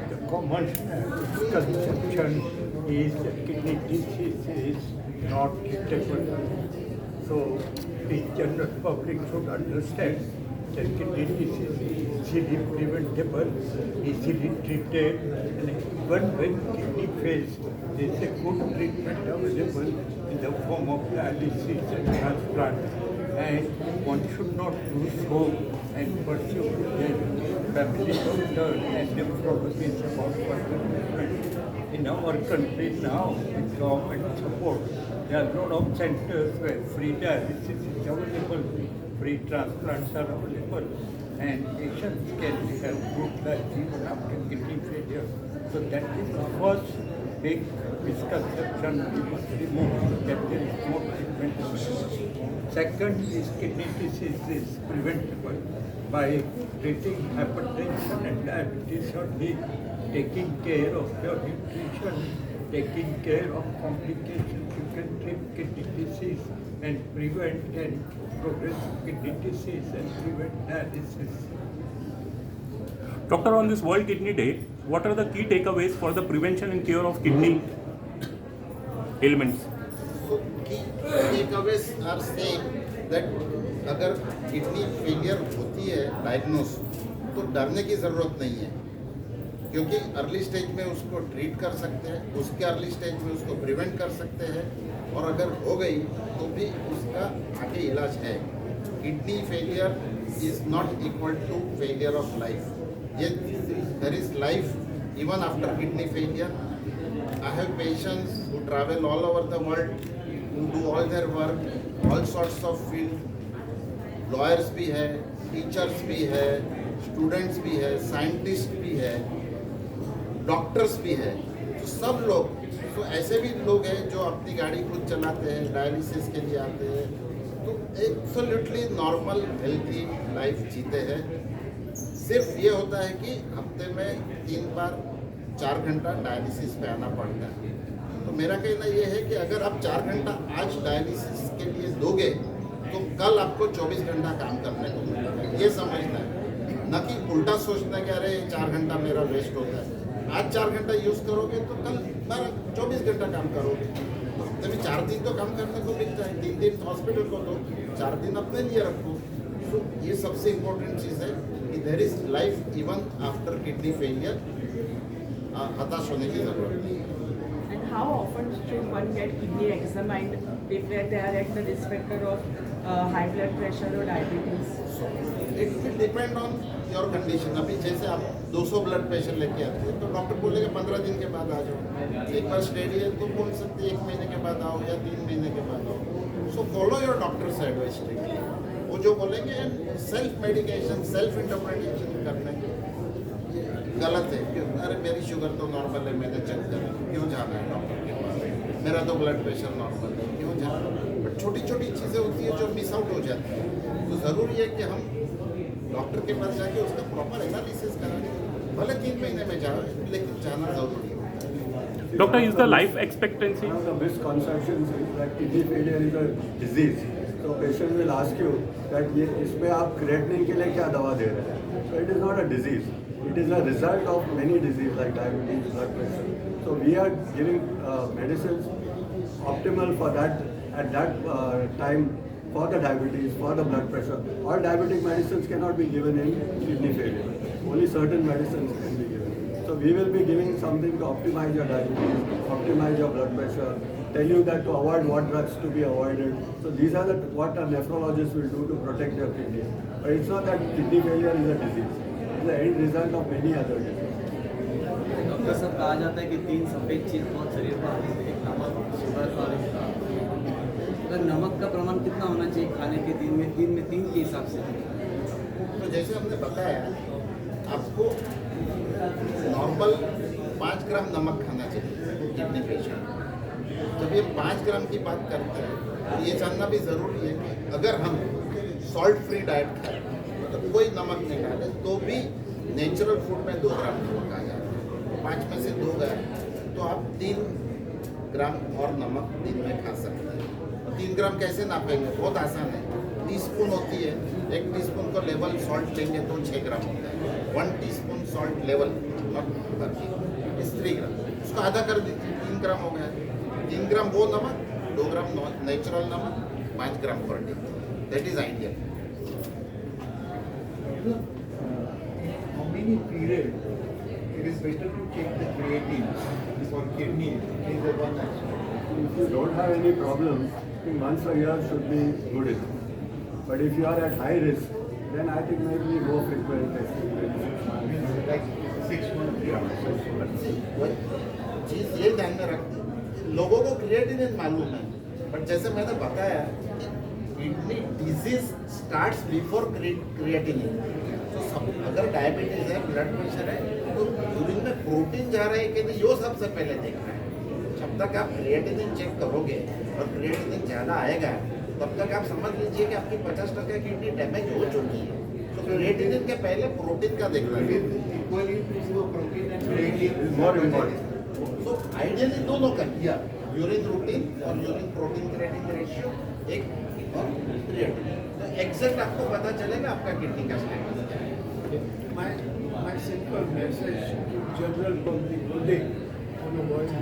The common misconception is that kidney disease is not treatable. So the general public should understand that kidney disease is easily preventable, easily treated, and even when kidney fails, there is a good treatment available in the form of dialysis and transplant. And one should not do so and pursue their family doctor and nephrologist about further treatment. In our country now, with government support, there are a lot of centers where free dialysis is available, free transplants are available, and patients can have good life even after kidney failure. So that is the first big misconception we must remove, that there is no treatment. Second is kidney disease is preventable by treating hypertension and diabetes early, taking care of your nutrition, taking care of complications. You can treat kidney disease and prevent and progressive kidney disease and prevent dialysis. Doctor, on this World Kidney Day, what are the key takeaways for the prevention and cure of kidney ailments? So key takeaways are saying that अगर kidney failure होती है diagnose तो डरने की ज़रूरत नहीं है, क्योंकि अर्ली स्टेज में उसको ट्रीट कर सकते हैं, उसके अर्ली स्टेज में उसको प्रिवेंट कर सकते हैं, और अगर हो गई तो भी उसका आगे इलाज है. Kidney failure is not equal to failure of life. ये there is life even after kidney failure. I have patients who travel all over the world, who do all their work, all sorts of field. Lawyers भी है, teachers भी है, students भी है, scientist भी है, doctors भी है. तो सब लोग, तो ऐसे भी लोग हैं जो अपनी गाड़ी खुद चलाते हैं, डायलिसिस के लिए आते हैं, तो एब्सोल्युटली नॉर्मल हेल्थी लाइफ जीते हैं. सिर्फ ये होता है कि हफ्ते में 3 बार 4 घंटा डायलिसिस पे आना पड़ता है. तो मेरा कहना ये है कि अगर आप 4 घंटा आज डायलिसिस के लिए दोगे तो कल आपको 24 घंटा काम करने को मिलेगा. ये समझना है, न कि उल्टा सोचना कि अरे 4 घंटा मेरा वेस्ट होता है. आज 4 घंटा यूज़ करोगे तो कल 24 घंटा काम करोगे. हफ्ते में 4 दिन तो काम करने को मिलता है. 3 दिन हॉस्पिटल को दो, 4 दिन अपने लिए रखो. तो ये सबसे इम्पोर्टेंट चीज़ है कि there is life even after kidney failure. हताश होने की ज़रूरत नहीं है. And how often should one get kidney examined if they are at the risk factor of high blood pressure or diabetes? It will depend on your condition. अभी जैसे आप 200 blood pressure लेके आते हैं तो डॉक्टर बोलेगा 15 दिन के बाद आ जाओ. एक बार स्टेडी है तो बोल सकते हैं 1 महीने के बाद आओ या 3 महीने के बाद आओ. So follow your doctors advice. वो जो बोलेंगे सेल्फ मेडिकेशन, सेल्फ इंटरप्रिटेशन करने गलत है. क्यों? अरे मेरी शुगर तो नॉर्मल है, मैंने चेक कर, क्यों जाना है डॉक्टर के पास? मेरा तो ब्लड प्रेशर नॉर्मल है, क्यों जाना? बट छोटी छोटी चीज़ें होती है जो मिस आउट हो जाती है. तो ज़रूरी है कि हम डॉक्टर के पास जाके उसका प्रॉपर एनालिसिस कराएं. भले 3 महीने में जाओ, लेकिन जाना ज़रूरी है. Doctor, is the life expectancy? One of the misconceptions is that kidney failure is a disease. So patient will ask you that ये इसमें आप creatinine के लिए क्या दवा दे रहे हैं? So it is not a disease. It is a result of many diseases like diabetes, blood pressure. So we are giving medicines optimal for that at that time for the diabetes, for the blood pressure. All diabetic medicines cannot be given in kidney failure. Only certain medicines can be given. So we will be giving something to optimize your diabetes, optimize your blood pressure, tell you that to avoid what drugs to be avoided. So these are what a nephrologist will do to protect your kidney. But it's not that kidney failure is a disease. It's the end result of many other diseases. Doctor साहब, कहा जाता है कि 3 सफ़ेद चीज़ बहुत शरीर पर आती है, एक नमक, शुगर और अगर नमक का प्रमाण कितना होना चाहिए खाने के दिन में 3 के हिसाब से? तो जैसे हमने बताया, आपको नॉर्मल 5 ग्राम नमक खाना चाहिए किडनी पेशेंट. जब ये 5 ग्राम की बात करते हैं तो ये जानना भी ज़रूरी है कि अगर हम सॉल्ट फ्री डाइट खाएं, मतलब कोई नमक नहीं डालें, तो भी नेचुरल फूड में 2 ग्राम नमक आ जाता है. 5 में से 2 गए तो आप 3 ग्राम और नमक दिन में खा सकते हैं. 3 ग्राम कैसे नापेंगे? बहुत आसान है. टीस्पून होती है, 1 टीस्पून को लेवल सॉल्ट लेंगे तो 6 ग्राम होता है। 1 टीस्पून सॉल्ट लेवल इस 3 ग्राम, उसको आधा कर दीजिए, 3 ग्राम हो गया। 3 ग्राम वो नमक, 2 ग्राम नेचुरल नमक, 5 gram per day, that is ideal. How many period it is better to check the creatine for kidney is the one aspect. If you don't have any problems, I think once a year should be good enough. But if you are at high risk, then I think maybe go frequent testing. Means like 6 months. चीज़ ये ध्यान में रखते, लोगों को creatinine मालूम है, but जैसे मैंने बताया kidney disease starts before creatinine. तो सब अगर डायबिटीज है, ब्लड प्रेशर है, तो यूरिन में प्रोटीन जा रहा है कि नहीं, ये सबसे पहले देखना है। जब तक आप क्रिएटिनिन चेक करोगे और क्रिएटिनिन ज़्यादा आएगा, तब तक आप समझ लीजिए कि आपकी 50% किडनी डैमेज हो चुकी है। तो क्रिएटिनिन के पहले प्रोटीन का देखना है। Equally to protein and creatine Is more important. तो आइडियली दोनों का किया, यूरिन रूटीन और यूरिन प्रोटीन क्रिएटिन रेशियो एक और क्रिएटिन, तो एग्जैक्ट आपको पता चलेगा आपका किडनी का स्टेटस क्या है। My simple message to general public today on a voice,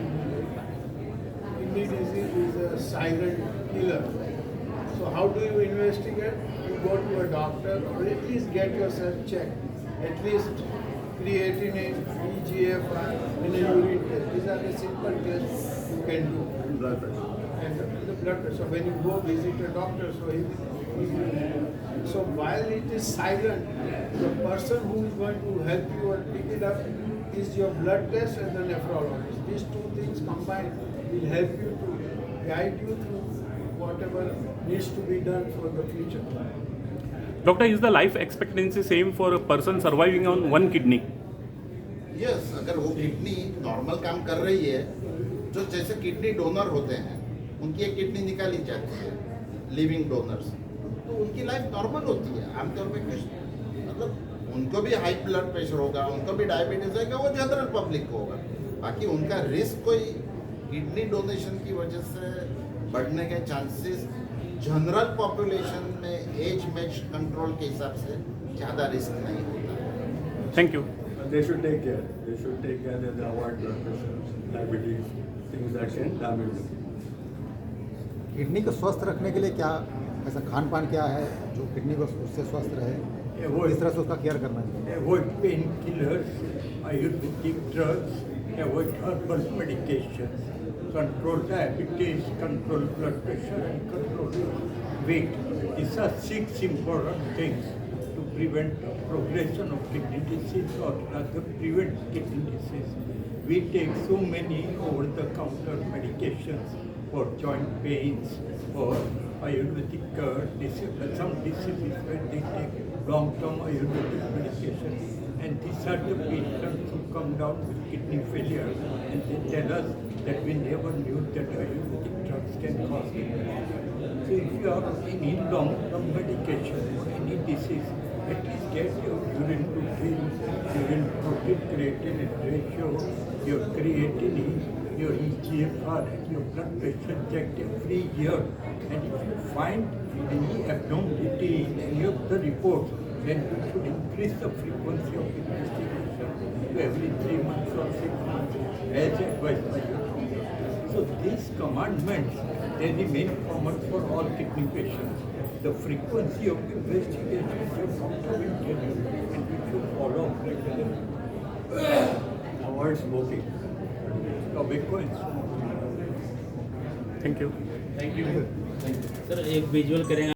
kidney disease is a silent killer. So how do you investigate? You go to a doctor or at least get yourself checked. At least creatinine, eGFR, and a urine test. These are the simple tests you can do. Blood pressure. And the blood pressure. When you go visit a doctor, so while it is silent, the person who is going to help you and pick it up is your blood test and the nephrologist. These two things combined will help you to guide you through whatever needs to be done for the future. Doctor, is the life expectancy same for a person surviving on one kidney? Yes, अगर वो kidney normal काम कर रही है, जो जैसे kidney donor होते हैं, उनकी एक किडनी निकाली जाती है, लिविंग डोनर्स, तो उनकी लाइफ नॉर्मल होती है। आमतौर पे कुछ मतलब उनको भी हाई ब्लड प्रेशर होगा, उनको भी डायबिटीज होगा, वो जनरल पब्लिक को होगा। बाकी उनका रिस्क कोई किडनी डोनेशन की वजह से बढ़ने के चांसेस जनरल पॉपुलेशन में एज मैच कंट्रोल के हिसाब से ज़्यादा रिस्क नहीं होता है। Thank you. But they should take care. They should take care that they avoid blood pressure, diabetes, things that can damage the kidney. Kidney को स्वस्थ रखने के लिए क्या ऐसा खान पान क्या है जो किडनी को उससे स्वस्थ रहे, किस तरह से उसका केयर करना है? Avoid painkillers, Ayurvedic drugs, avoid herbal medications, control diabetes, control blood pressure, and control weight. These are 6 important things to prevent progression of kidney disease or rather prevent kidney disease. We take so many over-the-counter medications for joint pains or Ayurvedic some diseases where they take long-term Ayurvedic medication, and these are the patients who come down with kidney failure and they tell us that we never knew that Ayurvedic drugs can cause kidney failure. So if you are on any long-term medication for any disease, at least get your urine routine, urine protein creatinine ratio, your creatinine, your eGFR, and your blood pressure checked every year. And if you find any abnormality in any of the reports, then you should increase the frequency of investigation to every 3 months or 6 months, as advised by your doctor. So these commandments, they remain common for all kidney patients. The frequency of investigation your doctor will tell you, and you should follow regularly. Avoid smoking. Tobacco and smoking. Thank you. Sir एक visual करेंगे